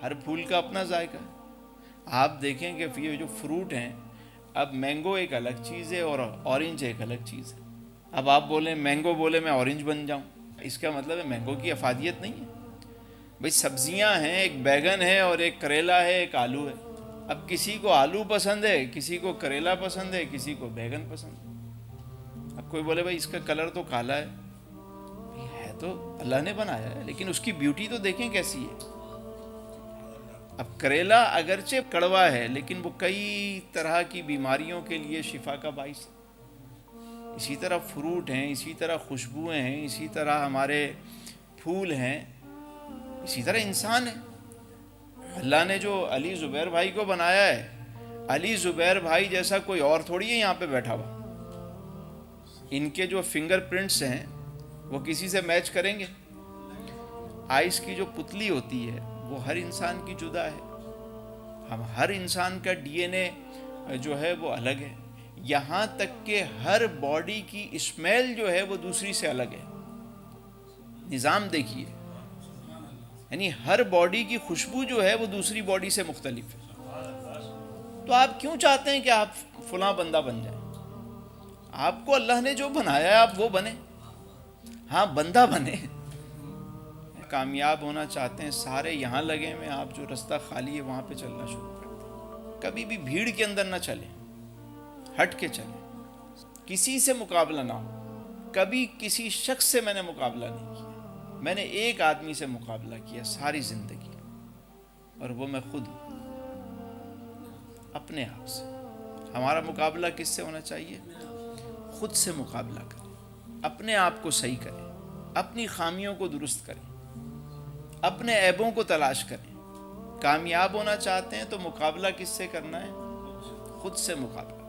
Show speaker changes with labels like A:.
A: ہر پھول کا اپنا ذائقہ ہے. آپ دیکھیں کہ یہ جو فروٹ ہیں، اب مینگو ایک الگ چیز ہے اور اورنج ایک الگ چیز ہے. اب آپ بولیں مینگو بولے میں اورنج بن جاؤں، اس کا مطلب ہے مینگو کی افادیت نہیں ہے. بھئی سبزیاں ہیں، ایک بیگن ہے اور ایک کریلا ہے، ایک آلو ہے. اب کسی کو آلو پسند ہے، کسی کو کریلا پسند ہے، کسی کو بیگن پسند ہے. اب کوئی بولے بھائی اس کا کلر تو کالا ہے، ہے تو اللہ نے بنایا ہے، لیکن اس کی بیوٹی تو دیکھیں کیسی ہے. اب کریلا اگرچہ کڑوا ہے لیکن وہ کئی طرح کی بیماریوں کے لیے شفا کا باعث ہے. اسی طرح فروٹ ہیں، اسی طرح خوشبوئیں ہیں، اسی طرح ہمارے پھول ہیں، اسی طرح انسان ہے. اللہ نے جو علی زبیر بھائی کو بنایا ہے، علی زبیر بھائی جیسا کوئی اور تھوڑی ہے یہاں پہ بیٹھا ہوا. ان کے جو فنگر پرنٹس ہیں وہ کسی سے میچ کریں گے؟ آئس کی جو پتلی ہوتی ہے وہ ہر انسان کی جدا ہے. ہم ہر انسان کا ڈی این اے جو ہے وہ الگ ہے. یہاں تک کہ ہر باڈی کی اسمیل جو ہے وہ دوسری سے الگ ہے. نظام دیکھیے، یعنی ہر باڈی کی خوشبو جو ہے وہ دوسری باڈی سے مختلف ہے. تو آپ کیوں چاہتے ہیں کہ آپ فلاں بندہ بن جائیں؟ آپ کو اللہ نے جو بنایا ہے آپ وہ بنیں. ہاں بندہ بنے. کامیاب ہونا چاہتے ہیں سارے یہاں لگے ہوئے، آپ جو رستہ خالی ہے وہاں پہ چلنا شروع کر دیں. کبھی بھی بھیڑ کے اندر نہ چلیں، ہٹ کے چلیں. کسی سے مقابلہ نہ ہو. کبھی کسی شخص سے میں نے مقابلہ نہیں کیا. میں نے ایک آدمی سے مقابلہ کیا ساری زندگی، اور وہ میں خود ہوں، اپنے آپ سے. ہمارا مقابلہ کس سے ہونا چاہیے؟ خود سے مقابلہ کریں، اپنے آپ کو صحیح کریں، اپنی خامیوں کو درست کریں، اپنے عیبوں کو تلاش کریں. کامیاب ہونا چاہتے ہیں تو مقابلہ کس سے کرنا ہے؟ خود سے مقابلہ.